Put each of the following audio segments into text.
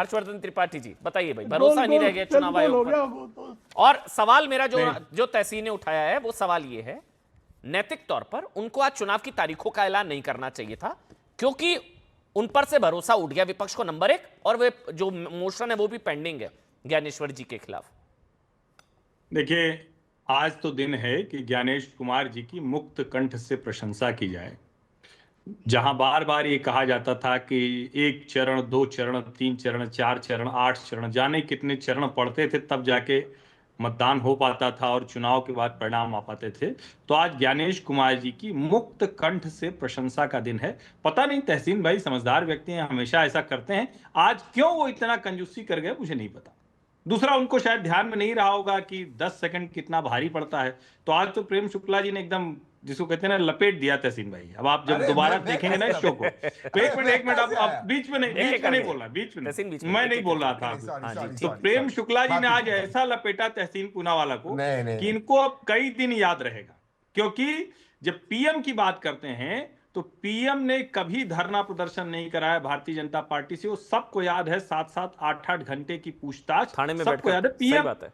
हर्षवर्धन त्रिपाठी जी बताइए भाई, भरोसा नहीं रह गया चुनाव आयोग पर। तो और सवाल मेरा जो तहसीन ने उठाया है वो सवाल ये है, नैतिक तौर पर उनको आज चुनाव की तारीखों का ऐलान नहीं करना चाहिए था, क्योंकि उन पर से भरोसा उठ गया विपक्ष को, नंबर एक, और वे जो मोशन है वो भी पेंडिंग है ज्ञानेश्वर जी के खिलाफ। देखिए, आज तो दिन है कि ज्ञानेश कुमार जी की मुक्त कंठ से प्रशंसा की जाए। जहां बार बार ये कहा जाता था कि 1 चरण, 2 चरण, 3 चरण, 4 चरण, 8 चरण, जाने कितने चरण पड़ते थे तब जाके मतदान हो पाता था और चुनाव के बाद परिणाम आ पाते थे। तो आज ज्ञानेश कुमार जी की मुक्त कंठ से प्रशंसा का दिन है। पता नहीं, तहसीन भाई समझदार व्यक्ति हैं, हमेशा ऐसा करते हैं, आज क्यों वो इतना कंजूसी कर गए मुझे नहीं पता। दूसरा, उनको शायद ध्यान में नहीं रहा होगा कि 10 सेकंड कितना भारी पड़ता है। तो आज तो प्रेम शुक्ला जी ने एकदम, जिसको कहते हैं ना, लपेट दिया तहसीन भाई। अब आप जब दोबारा देखेंगे ना इस शो को, एक मिनट आप बीच में नहीं बोल रहा, बीच में मैं नहीं बोल रहा था। तो प्रेम शुक्ला जी ने आज ऐसा लपेटा तहसीन पूनावाला को कि इनको अब कई दिन याद रहेगा। क्योंकि जब पीएम की बात करते हैं तो पीएम ने कभी धरना प्रदर्शन नहीं कराया भारतीय जनता पार्टी से। वो सबको याद है, 7-7, 8-8 घंटे की पूछताछ थाने में सबको याद है। पीएम बात है,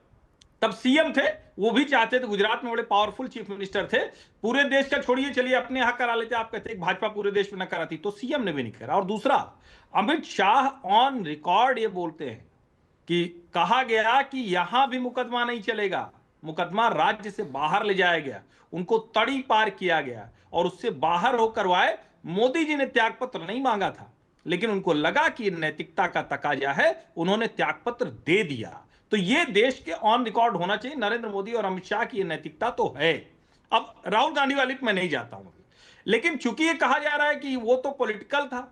तब सीएम थे, वो भी चाहते थे, गुजरात में बड़े पावरफुल चीफ मिनिस्टर थे, पूरे देश का छोड़िए, चलिए अपने यहां करा लेते। आप कहते भाजपा पूरे देश में न कराती, तो सीएम ने भी नहीं करा। और दूसरा, अमित शाह ऑन रिकॉर्ड ये बोलते हैं कि कहा गया कि यहां भी मुकदमा नहीं चलेगा, मुकदमा राज्य से बाहर ले जाया गया, उनको तड़ी पार किया गया और उससे बाहर होकर आए। मोदी जी ने त्यागपत्र नहीं मांगा था, लेकिन उनको लगा कि नैतिकता का तकाजा है, उन्होंने त्यागपत्र दे दिया। तो ये देश के ऑन रिकॉर्ड होना चाहिए, नरेंद्र मोदी और अमित शाह की ये नैतिकता तो है। अब राहुल गांधी वाली मैं नहीं जाता हूं, लेकिन चूंकि ये कहा जा रहा है कि वो तो पॉलिटिकल था।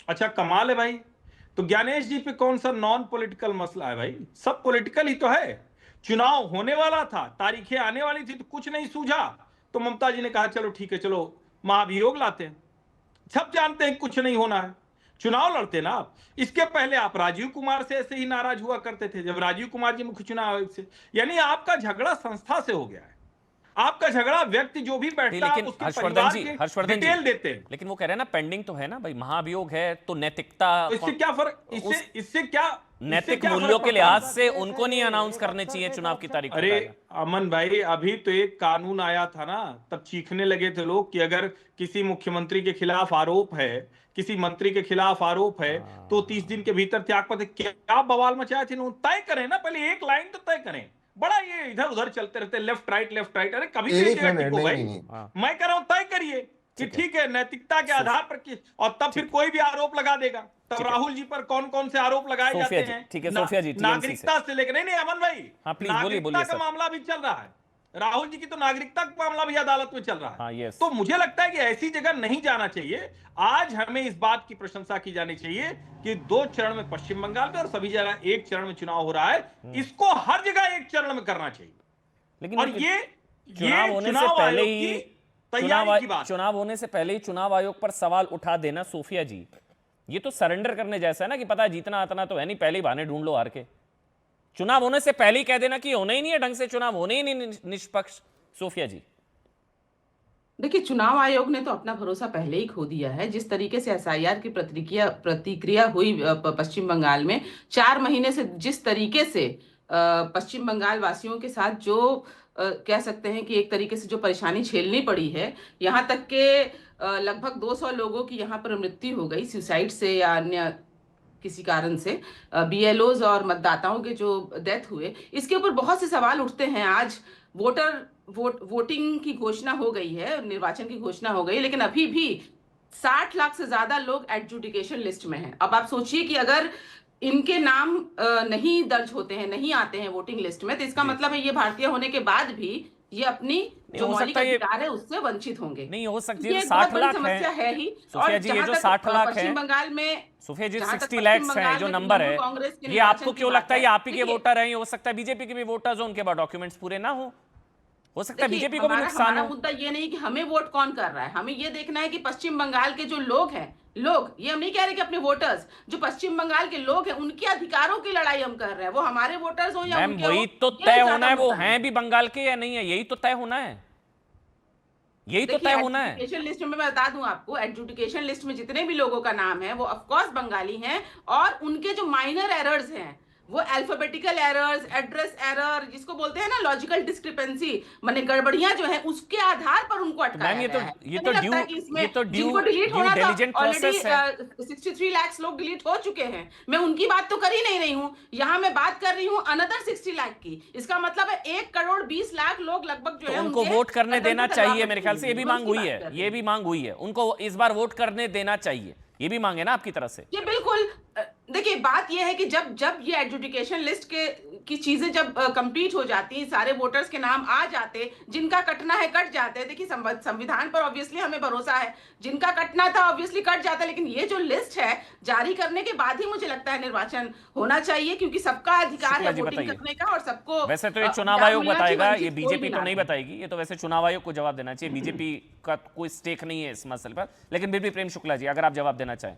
अच्छा, कमाल है भाई, तो ज्ञानेश जी पे कौन सा नॉन पॉलिटिकल मसला है भाई? सब पॉलिटिकल ही तो है। चुनाव होने वाला था, तारीखें आने वाली थी, तो कुछ नहीं सूझा, तो ममता जी ने कहा चलो ठीक है, चलो महाभियोग लाते हैं। सब जानते हैं कुछ नहीं होना है, चुनाव लड़ते ना आप। इसके पहले आप राजीव कुमार से ऐसे ही नाराज हुआ करते थे, जब राजीव कुमार जी मुख्य चुनाव आयोग से। यानी आपका झगड़ा संस्था से हो गया है, आपका झगड़ा व्यक्ति जो भी बैठता है उसके परिवार की डिटेल देते हैं। लेकिन वो कह रहे हैं ना, पेंडिंग तो है ना भाई, महाभियोग है तो नैतिकता, तो इससे क्या फर्क, इससे क्या नैतिक मूल्यों के लिहाज से उनको नहीं अनाउंस करने चाहिए चुनाव की तारीख? अरे अमन भाई, अभी तो एक कानून आया था ना, तब चीखने लगे थे लोग कि अगर किसी मुख्यमंत्री के खिलाफ आरोप है, किसी मंत्री के खिलाफ आरोप है, तो 30 दिन के भीतर त्यागपत्र। क्या बवाल मचाया थे, तय करें ना, पहले एक लाइन तो तय करें। बड़ा ये इधर उधर चलते रहते, लेफ्ट राइट लेफ्ट राइट। अरे कभी भाई, मैं कह रहा हूं तय करिए कि ठीक है, नैतिकता के आधार पर, और तब फिर कोई भी आरोप लगा देगा। तब राहुल जी पर कौन कौन से आरोप लगाए जाते हैं? ठीक है सोफिया जी, नागरिकता से लेकर, नहीं अमन भाई, हाँ प्लीज नागरिकता का मामला भी चल रहा है, राहुल जी की तो नागरिकता का मामला भी अदालत में चल रहा है। तो मुझे लगता है कि ऐसी जगह नहीं जाना चाहिए। आज हमें इस बात की प्रशंसा की जानी चाहिए कि 2 चरण में पश्चिम बंगाल में और सभी जगह 1 चरण में चुनाव हो रहा है। इसको हर जगह 1 चरण में करना चाहिए। लेकिन और ये चुनाव होने से पहले ही चुनाव होने से पहले ही चुनाव आयोग पर सवाल उठा देना, सोफिया जी, ये तो सरेंडर करने जैसा है ना, कि पता है जीतना आतना तो है नहीं, पहले ही बहाने ढूंढ लो हार के। चुनाव होने से पहले ही कह देना कि होने ही नहीं है ढंग से चुनाव, होने ही नहीं निष्पक्ष। सोफिया जी, देखिए, चुनाव आयोग ने तो अपना भरोसा पहले ही खो दिया है। जिस तरीके से एसआईआर की प्रतिक्रिया हुई पश्चिम बंगाल में, 4 महीने से जिस तरीके से पश्चिम बंगाल वासियों के साथ जो कह सकते हैं कि एक तरीके से जो परेशानी झेलनी पड़ी है, यहाँ तक के लगभग 200 लोगों की यहाँ पर मृत्यु हो गई सुसाइड से या अन्य किसी कारण से, बीएलओज और मतदाताओं के जो डेथ हुए, इसके ऊपर बहुत से सवाल उठते हैं। आज वोटिंग की घोषणा हो गई है, निर्वाचन की घोषणा हो गई, लेकिन अभी भी 60 लाख से ज्यादा लोग एडजुडिकेशन लिस्ट में हैं। अब आप सोचिए कि अगर इनके नाम नहीं दर्ज होते हैं, नहीं आते हैं वोटिंग लिस्ट में, तो इसका मतलब है ये भारतीय होने के बाद भी ये अपनी जो मौलिक अधिकार है उससे वंचित होंगे। नहीं हो सकती, ये 60 लाख समस्या है ही। और ये जो 60 लाख है पश्चिम बंगाल में, सुफिया जी 60 लाख है जो नंबर है, ये आपको क्यों लगता है ये आप ही के वोटर हैं? हो सकता है बीजेपी के भी वोटर्स हो, उनके पास डॉक्यूमेंट्स पूरे ना हो सकता है बीजेपी को भी नुकसान हो। मुद्दा ये नहीं कि हमें वोट कौन कर रहा है, हमें ये देखना है कि पश्चिम बंगाल के जो लोग हैं, ये हम नहीं कह रहे कि अपने वोटर्स, जो पश्चिम बंगाल के लोग हैं उनके अधिकारों की लड़ाई हम कर रहे हैं, वो हमारे वोटर्स हो या उनके, वही तो तय होना है, वो हैं भी बंगाल के या नहीं है, यही तो तय होना है। यही तो तय होना है। एडजुडिकेशन लिस्ट में मैं बता दूं आपको, एडजुडिकेशन लिस्ट में जितने भी लोगों का नाम है वो ऑफ कोर्स बंगाली हैं, और उनके जो माइनर एरर्स हैं वो अल्फाबेटिकल एरर्स, एड्रेस एरर, जिसको बोलते हैं ना लॉजिकल डिस्क्रिपेंसी, माने गड़बड़ियां जो है उसके आधार पर उनको अटकाया ये तो गया है। ये तो ड्यू जिनको डिलीट होना था डिलीजेंट प्रोसेस है। ऑलरेडी 63 लाख लोग डिलीट हो चुके हैं। मैं उनकी बात तो कर ही नहीं रही हूँ, यहाँ मैं बात कर रही हूँ अनदर 60 लाख की। इसका मतलब है 1,20,00,000 लोग लगभग जो तो है उनको वोट करने देना चाहिए, मेरे ख्याल से ये भी मांग हुई है, ये भी मांग हुई है, उनको इस बार वोट करने देना चाहिए, ये भी मांगे ना आपकी तरफ से। ये बिल्कुल, देखिए बात ये है कि जब ये एडजुडिकेशन लिस्ट की चीजें जब कंप्लीट हो जाती, सारे वोटर्स के नाम आ जाते, जिनका कटना है कट जाते। देखिए संविधान पर ऑब्वियसली हमें भरोसा है, जिनका कटना था ऑब्वियसली कट जाता, लेकिन ये जो लिस्ट है जारी करने के बाद ही मुझे लगता है निर्वाचन होना चाहिए, क्योंकि सबका अधिकार है वोटिंग करने का, और सबको वैसे तो ये चुनाव आयोग बताएगा, ये बीजेपी तो नहीं बताएगी, ये तो वैसे चुनाव आयोग को जवाब देना चाहिए, बीजेपी का कोई स्टेक नहीं है इस मसले पर। लेकिन फिर भी प्रेम शुक्ला जी, अगर आप जवाब देना चाहें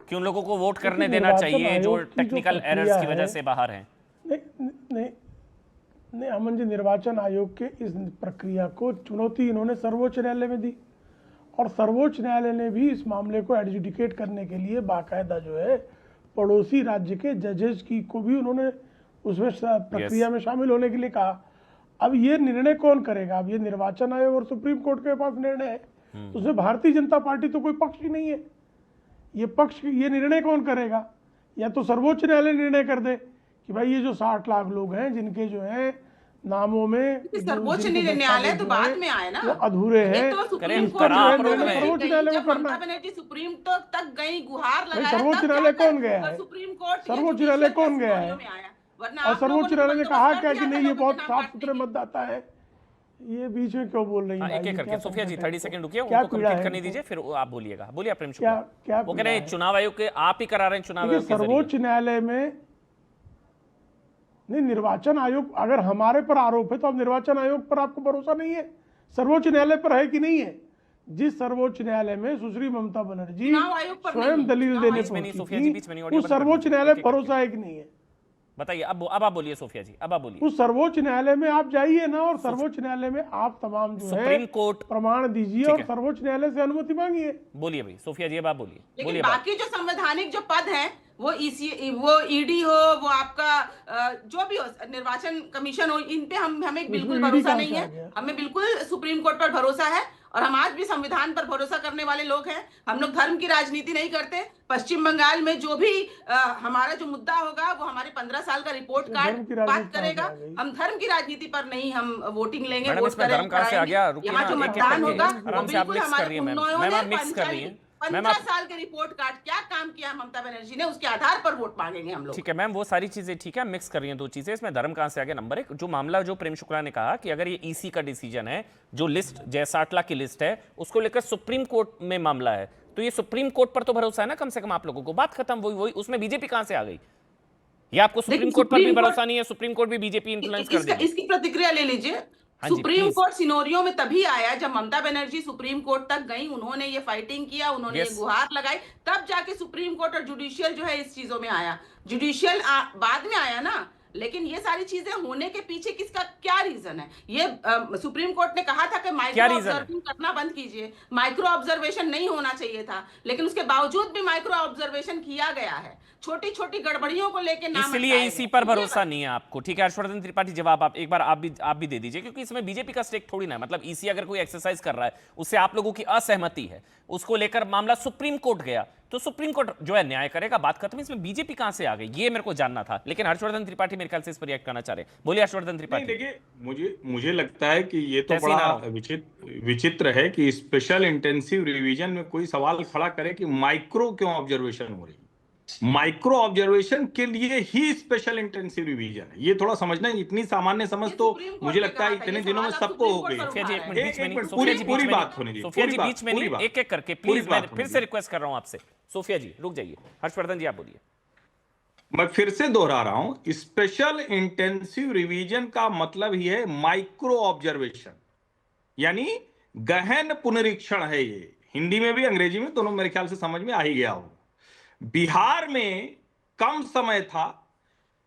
कि उन लोगों को वोट करने देना चाहिए जो टेक्निकल एरर्स की वजह से बाहर हैं। नहीं अमन जी, निर्वाचन आयोग के इस प्रक्रिया को चुनौती इन्होंने सर्वोच्च न्यायालय में दी, और सर्वोच्च न्यायालय ने भी इस मामले को एडजुडिकेट करने के लिए बाकायदा जो है पड़ोसी राज्य के जजेस को भी उन्होंने उसमें प्रक्रिया में शामिल होने के लिए कहा। अब ये निर्णय कौन करेगा? अब ये निर्वाचन आयोग और सुप्रीम कोर्ट के पास निर्णय है, उसमें भारतीय जनता पार्टी तो कोई पक्ष ही नहीं है। ये निर्णय कौन करेगा? या तो सर्वोच्च न्यायालय निर्णय कर दे कि भाई ये जो 60 लाख लोग हैं जिनके जो है नामों में, सर्वोच्च न्यायालय तो बाद में आए ना, वो अधूरे हैं, सुप्रीम ममता बनर्जी सुप्रीम तक गई, गुहार लगाया, सर्वोच्च न्यायालय कौन गया है? सुप्रीम कोर्ट, सर्वोच्च न्यायालय कौन गया है? और सर्वोच्च न्यायालय ने कहा क्या कि नहीं ये बहुत साफ सुथरे मतदाता है? ये बीच में क्यों बोल रही है? एक एक करके सोफिया जी 30 सेकंड रुकिए, उनको कंप्लीट करने दीजिए, फिर आप बोलिएगा। बोलिए प्रेम शुक्ला। क्या वो कह रहे हैं चुनाव आयोग के, आप ही करा रहे हैं चुनाव आयोग के जरिए। सर्वोच्च न्यायालय में नहीं, निर्वाचन आयोग अगर हमारे पर आरोप है तो अब निर्वाचन आयोग पर आपको भरोसा नहीं है, सर्वोच्च न्यायालय पर है कि नहीं है? जिस सर्वोच्च न्यायालय में सुश्री ममता बनर्जी स्वयं दलील देने पहुंची, उस सर्वोच्च न्यायालय पर भरोसा है कि नहीं है? बताइए। अब आप बोलिए सोफिया जी, अब आप बोलिए। उस सर्वोच्च न्यायालय में आप जाइए ना, और सर्वोच्च न्यायालय में आप तमाम जो सुप्रीम कोर्ट प्रमाण दीजिए और सर्वोच्च न्यायालय से अनुमति मांगिए। बोलिए भाई सोफिया जी, अब आप बोलिए। लेकिन बाकी जो संवैधानिक जो पद हैं, वो ईडी हो, वो आपका जो भी हो, निर्वाचन कमीशन हो, इन पे हमें बिल्कुल भरोसा नहीं है। हमें बिल्कुल सुप्रीम कोर्ट पर भरोसा है, और हम आज भी संविधान पर भरोसा करने वाले लोग हैं। हम लोग धर्म की राजनीति नहीं करते। पश्चिम बंगाल में जो भी हमारा जो मुद्दा होगा वो हमारे 15 साल का रिपोर्ट कार्ड बात करेगा। हम धर्म की राजनीति पर नहीं हम वोटिंग लेंगे, वोट करेंगे। यहाँ जो मतदान होगा वो बिल्कुल हमारे 15 साल के रिपोर्ट कार्ड, क्या काम किया ममता बनर्जी ने, उसके आधार पर वोट मांगेंगे हम लोग। ठीक है मैम, वो सारी चीजें ठीक है, मिक्स कर रही हैं दो चीजें। इसमें धर्म कहां से आ गया? नंबर एक, जो मामला जो प्रेम शुक्ला ने कहा कि अगर ये ईसी का डिसीजन है, जो लिस्ट 60 लाख की लिस्ट है उसको लेकर सुप्रीम कोर्ट में मामला है, तो ये सुप्रीम कोर्ट पर तो भरोसा है ना कम से कम आप लोगों को। बात खत्म। वही उसमें बीजेपी कहां से आ गई? या आपको सुप्रीम कोर्ट पर भी भरोसा नहीं है? सुप्रीम कोर्ट भी बीजेपी इन्फ्लुएंस कर देगी। इसकी प्रतिक्रिया ले लीजिए। सुप्रीम कोर्ट सिनेरियो में तभी आया जब ममता बनर्जी सुप्रीम कोर्ट तक गई, उन्होंने ये फाइटिंग किया, उन्होंने ये गुहार लगाई, तब जाके सुप्रीम कोर्ट और जुडिशियल जो है इस चीजों में आया। जुडिशियल बाद में आया ना, लेकिन ये सारी चीजें होने के पीछे किसका क्या रीजन है? ये सुप्रीम कोर्ट ने कहा था कि माइक्रो ऑब्जर्विंग करना बंद कीजिए, माइक्रो ऑब्जर्वेशन नहीं होना चाहिए था, लेकिन उसके बावजूद भी माइक्रो ऑब्जर्वेशन किया गया है। छोटी छोटी गड़बड़ियों को लेकर नाम, इसलिए इसी पर भरोसा नहीं है आपको। ठीक है हर्षवर्धन त्रिपाठी, जवाब आप एक बार आप भी दे दीजिए, क्योंकि इसमें बीजेपी का स्टेक थोड़ी ना है। मतलब ईसी अगर कोई एक्सरसाइज कर रहा है, उससे आप लोगों की असहमति है, उसको लेकर मामला सुप्रीम कोर्ट गया, तो सुप्रीम कोर्ट जो है न्याय करेगा, बात खत्म। इसमें बीजेपी कहां से आ गई, ये मेरे को जानना था। लेकिन हर्षवर्धन त्रिपाठी मेरे ख्याल से इस पर रिएक्ट करना चाह रहे हैं। बोलिए हर्षवर्धन त्रिपाठी। देखिए मुझे लगता है कि ये तो बड़ा विचित्र है कि स्पेशल इंटेंसिव रिवीजन में कोई सवाल खड़ा करे कि माइक्रो क्यों ऑब्जर्वेशन हो रही है। माइक्रो ऑब्जर्वेशन के लिए ही स्पेशल इंटेंसिव रिवीजन है। ये थोड़ा समझना, इतनी सामान्य समझ तो मुझे लगता है इतने दिनों में सबको हो गई। पूरी बात होने दीजिए। सोफिया जी बीच में नहीं, एक एक करके प्लीज, मैं फिर से रिक्वेस्ट कर रहा हूं आपसे। सोफिया जी रुक जाइए, हर्षवर्धन जी आप बोलिए। मैं फिर से दोहरा रहा हूं, स्पेशल इंटेंसिव रिवीजन का मतलब ही है माइक्रो ऑब्जर्वेशन, यानी गहन पुनरीक्षण है। ये हिंदी में भी अंग्रेजी में दोनों मेरे ख्याल से समझ में आ ही गया हो। बिहार में कम समय था,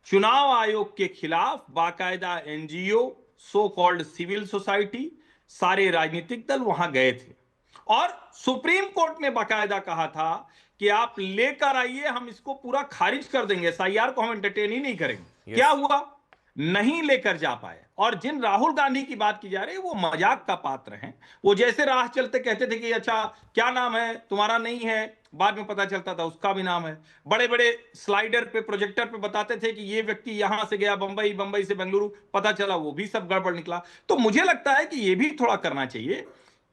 चुनाव आयोग के खिलाफ बाकायदा NGO, so called civil society, सारे राजनीतिक दल वहां गए थे और सुप्रीम कोर्ट ने बाकायदा कहा था कि आप लेकर आइए, हम इसको पूरा खारिज कर देंगे, एसआईआर को हम एंटरटेन ही नहीं करेंगे। क्या हुआ? नहीं लेकर जा पाए। और जिन राहुल गांधी की बात की जा रही है वो मजाक का पात्र हैं। वो जैसे राह चलते कहते थे कि अच्छा क्या नाम है तुम्हारा, नहीं है, बाद में पता चलता था उसका भी नाम है। बड़े बड़े स्लाइडर पे, प्रोजेक्टर पे बताते थे कि ये व्यक्ति यहां से गया बंबई, बंबई से बेंगलुरु, पता चला वो भी सब गड़बड़ निकला। तो मुझे लगता है कि ये भी थोड़ा करना चाहिए।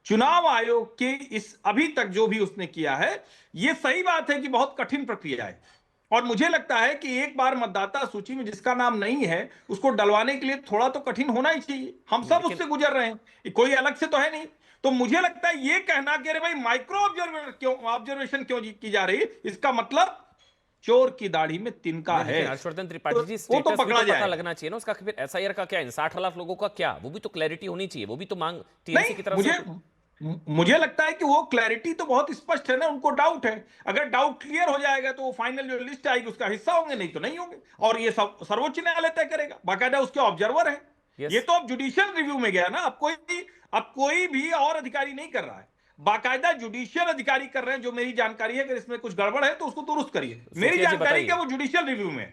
चुनाव आयोग के इस अभी तक जो भी उसने किया है, ये सही बात है कि बहुत कठिन प्रक्रिया है और मुझे लगता है कि एक बार मतदाता सूची में जिसका नाम नहीं है उसको डलवाने के लिए थोड़ा तो कठिन होना ही चाहिए। हम सब उससे गुजर रहे हैं, कोई अलग से तो है नहीं। तो मुझे लगता है ये कहना कि अरे भाई माइक्रो ऑब्जर्वेशन क्यों की जा रही है, इसका मतलब चोर की दाढ़ी में तिनका है। हर्षवर्धन त्रिपाठी जी, वो तो पकड़ा जाए, पता लगना चाहिए ना उसका। फिर एसआईआर का क्या, इन 60 लाख लोगों का क्या, वो भी तो क्लैरिटी होनी चाहिए, वो भी तो मांग टीएमसी की तरफ से। मुझे लगता है कि वो क्लैरिटी तो बहुत स्पष्ट है ना, उनको डाउट है। अगर डाउट क्लियर हो जाएगा तो वो फाइनल जो लिस्ट आएगी उसका हिस्सा होंगे, नहीं तो नहीं होंगे। और ये सब सर्वोच्च न्यायालय तय करेगा, बाकायदा उसके ऑब्जर्वर है। ये तो अब जुडिशियल रिव्यू में गया ना, अब कोई भी और अधिकारी नहीं कर रहा है, बाकायदा जुडिशियल अधिकारी कर रहे हैं। जो मेरी जानकारी है, अगर इसमें कुछ गड़बड़ है तो उसको दुरुस्त करिए। मेरी जानकारी है वो जुडिशियल रिव्यू में।